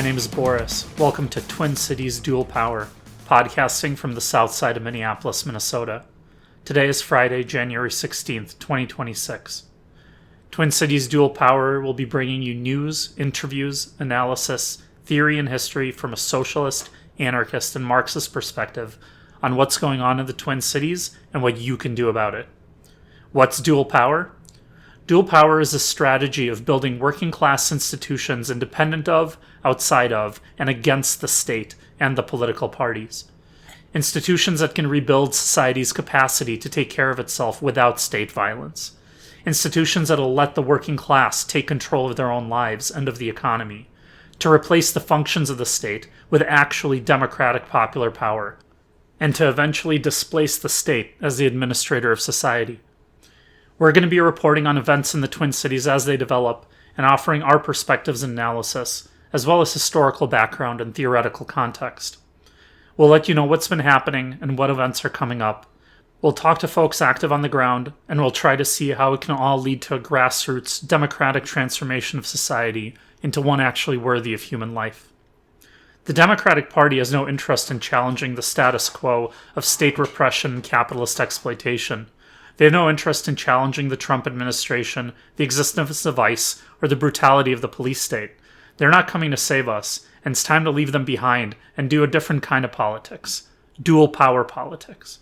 name is Boris. Welcome to Twin Cities Dual Power, podcasting from the south side of Minneapolis, Minnesota. Today is Friday, January 16th, 2026. Twin Cities Dual Power will be bringing you news, interviews, analysis, theory, and history from a socialist, anarchist, and Marxist perspective on what's going on in the Twin Cities and what you can do about it. What's dual power? Dual power is a strategy of building working-class institutions independent of, outside of, and against the state and the political parties. Institutions that can rebuild society's capacity to take care of itself without state violence. Institutions that will let the working class take control of their own lives and of the economy. To replace the functions of the state with actually democratic popular power. And to eventually displace the state as the administrator of society. We're going to be reporting on events in the Twin Cities as they develop and offering our perspectives and analysis, as well as historical background and theoretical context. We'll let you know what's been happening and what events are coming up. We'll talk to folks active on the ground, and we'll try to see how it can all lead to a grassroots, democratic transformation of society into one actually worthy of human life. The Democratic Party has no interest in challenging the status quo of state repression and capitalist exploitation. They have no interest in challenging the Trump administration, the existence of ICE, or the brutality of the police state. They're not coming to save us, and it's time to leave them behind and do a different kind of politics. Dual power politics.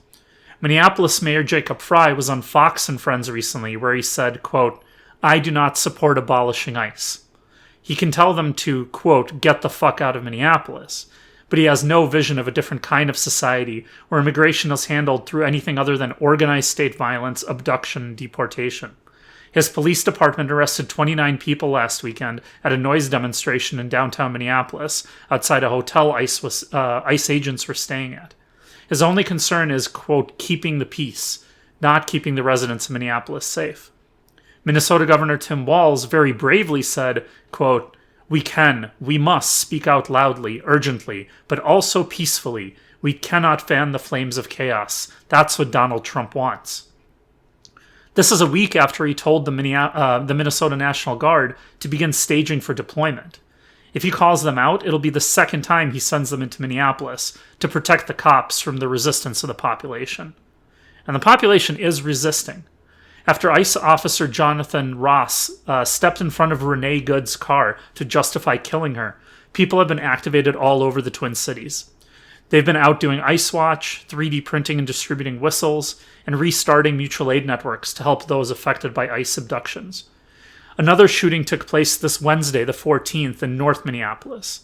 Minneapolis Mayor Jacob Frey was on Fox and Friends recently where he said, quote, "I do not support abolishing ICE." He can tell them to, quote, "get the fuck out of Minneapolis," but he has no vision of a different kind of society where immigration is handled through anything other than organized state violence, abduction, and deportation. His police department arrested 29 people last weekend at a noise demonstration in downtown Minneapolis outside a hotel ICE agents were staying at. His only concern is, quote, keeping the peace, not keeping the residents of Minneapolis safe. Minnesota Governor Tim Walz very bravely said, quote, we must speak out loudly, urgently, but also peacefully. We cannot fan the flames of chaos. That's what Donald Trump wants." This is a week after he told the Minnesota National Guard to begin staging for deployment. If he calls them out, it'll be the second time he sends them into Minneapolis to protect the cops from the resistance of the population. And the population is resisting. After ICE officer Jonathan Ross stepped in front of Renee Good's car to justify killing her, people have been activated all over the Twin Cities. They've been out doing ICE Watch, 3D printing and distributing whistles, and restarting mutual aid networks to help those affected by ICE abductions. Another shooting took place this Wednesday, the 14th, in North Minneapolis.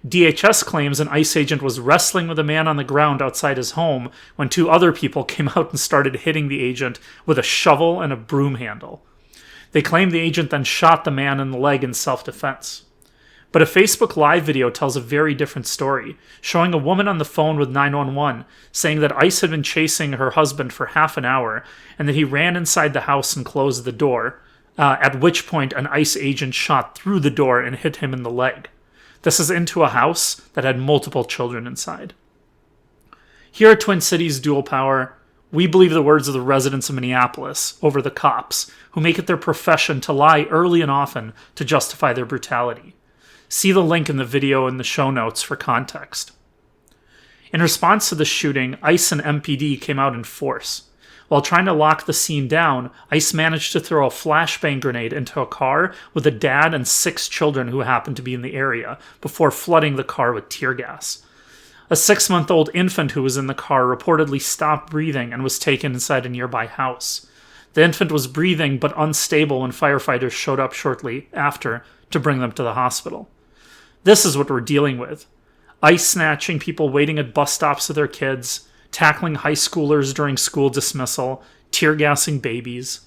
DHS claims an ICE agent was wrestling with a man on the ground outside his home when two other people came out and started hitting the agent with a shovel and a broom handle. They claim the agent then shot the man in the leg in self-defense. But a Facebook Live video tells a very different story, showing a woman on the phone with 911 saying that ICE had been chasing her husband for half an hour and that he ran inside the house and closed the door, at which point an ICE agent shot through the door and hit him in the leg. This is into a house that had multiple children inside. Here at Twin Cities Dual Power, we believe the words of the residents of Minneapolis over the cops, who make it their profession to lie early and often to justify their brutality. See the link in the video in the show notes for context. In response to the shooting, ICE and MPD came out in force. While trying to lock the scene down, ICE managed to throw a flashbang grenade into a car with a dad and 6 children who happened to be in the area before flooding the car with tear gas. A 6-month-old infant who was in the car reportedly stopped breathing and was taken inside a nearby house. The infant was breathing but unstable when firefighters showed up shortly after to bring them to the hospital. This is what we're dealing with. ICE snatching people waiting at bus stops with their kids, tackling high schoolers during school dismissal, tear-gassing babies.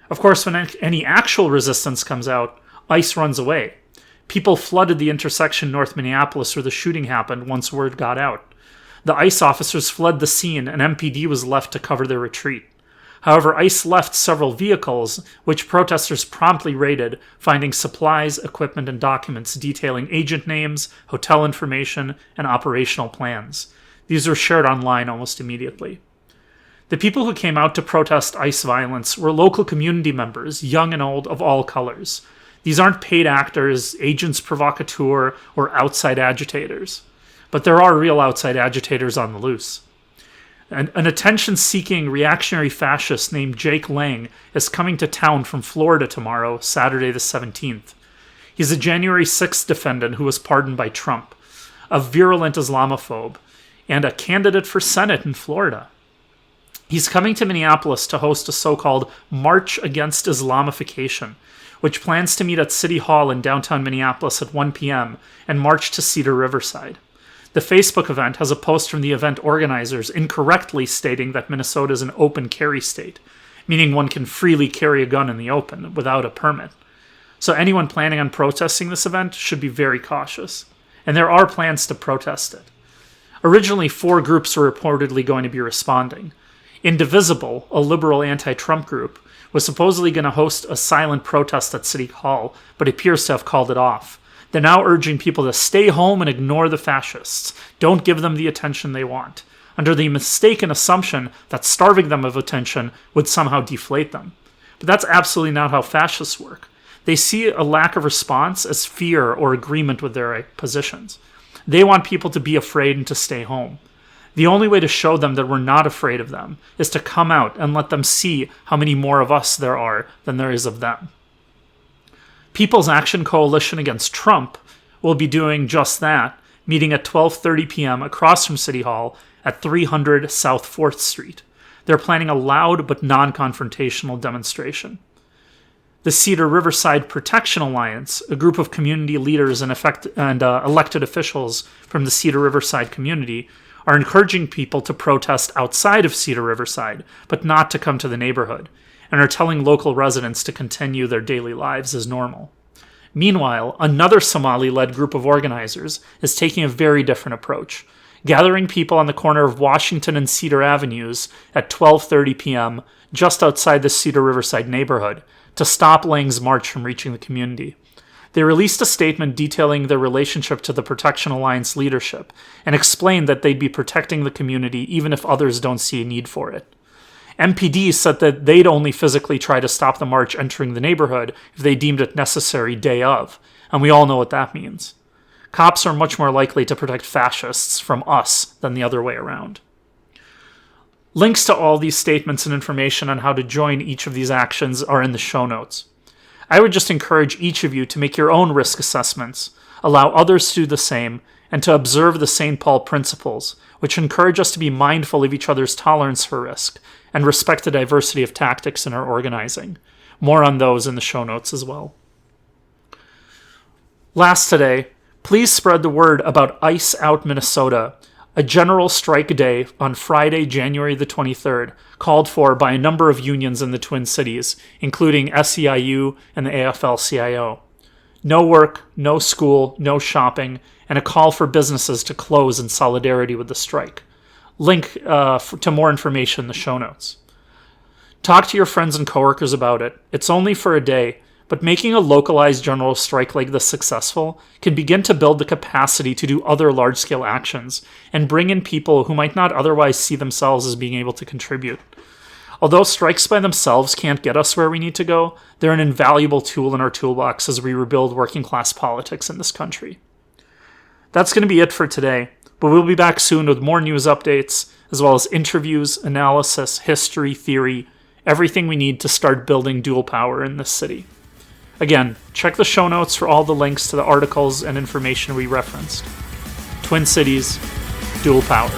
Of course, when any actual resistance comes out, ICE runs away. People flooded the intersection North Minneapolis where the shooting happened once word got out. The ICE officers fled the scene and MPD was left to cover their retreat. However, ICE left several vehicles, which protesters promptly raided, finding supplies, equipment, and documents detailing agent names, hotel information, and operational plans. These were shared online almost immediately. The people who came out to protest ICE violence were local community members, young and old, of all colors. These aren't paid actors, agents provocateur, or outside agitators. But there are real outside agitators on the loose. An attention-seeking reactionary fascist named Jake Lang is coming to town from Florida tomorrow, Saturday the 17th. He's a January 6th defendant who was pardoned by Trump, a virulent Islamophobe, and a candidate for Senate in Florida. He's coming to Minneapolis to host a so-called March Against Islamification, which plans to meet at City Hall in downtown Minneapolis at 1 p.m. and march to Cedar Riverside. The Facebook event has a post from the event organizers incorrectly stating that Minnesota is an open carry state, meaning one can freely carry a gun in the open without a permit. So anyone planning on protesting this event should be very cautious. And there are plans to protest it. Originally, 4 groups were reportedly going to be responding. Indivisible, a liberal anti-Trump group, was supposedly going to host a silent protest at City Hall, but appears to have called it off. They're now urging people to stay home and ignore the fascists. Don't give them the attention they want, under the mistaken assumption that starving them of attention would somehow deflate them. But that's absolutely not how fascists work. They see a lack of response as fear or agreement with their positions. They want people to be afraid and to stay home. The only way to show them that we're not afraid of them is to come out and let them see how many more of us there are than there is of them. People's Action Coalition Against Trump will be doing just that, meeting at 12:30 p.m. across from City Hall at 300 South 4th Street. They're planning a loud but non-confrontational demonstration. The Cedar Riverside Protection Alliance, a group of community leaders and elected officials from the Cedar Riverside community, are encouraging people to protest outside of Cedar Riverside, but not to come to the neighborhood, and are telling local residents to continue their daily lives as normal. Meanwhile, another Somali-led group of organizers is taking a very different approach, gathering people on the corner of Washington and Cedar Avenues at 12:30 p.m. just outside the Cedar Riverside neighborhood to stop Lang's march from reaching the community. They released a statement detailing their relationship to the Protection Alliance leadership and explained that they'd be protecting the community even if others don't see a need for it. MPD said that they'd only physically try to stop the march entering the neighborhood if they deemed it necessary day of, and we all know what that means. Cops are much more likely to protect fascists from us than the other way around. Links to all these statements and information on how to join each of these actions are in the show notes. I would just encourage each of you to make your own risk assessments, allow others to do the same, and to observe the St. Paul principles, which encourage us to be mindful of each other's tolerance for risk and respect the diversity of tactics in our organizing. More on those in the show notes as well. Last today, please spread the word about Ice Out Minnesota, a general strike day on Friday, January the 23rd, called for by a number of unions in the Twin Cities, including SEIU and the AFL-CIO. No work, no school, no shopping, and a call for businesses to close in solidarity with the strike. Link to more information in the show notes. Talk to your friends and coworkers about it. It's only for a day, but making a localized general strike like this successful can begin to build the capacity to do other large-scale actions and bring in people who might not otherwise see themselves as being able to contribute. Although strikes by themselves can't get us where we need to go, they're an invaluable tool in our toolbox as we rebuild working-class politics in this country. That's going to be it for today, but we'll be back soon with more news updates, as well as interviews, analysis, history, theory, everything we need to start building dual power in this city. Again, check the show notes for all the links to the articles and information we referenced. Twin Cities, dual power.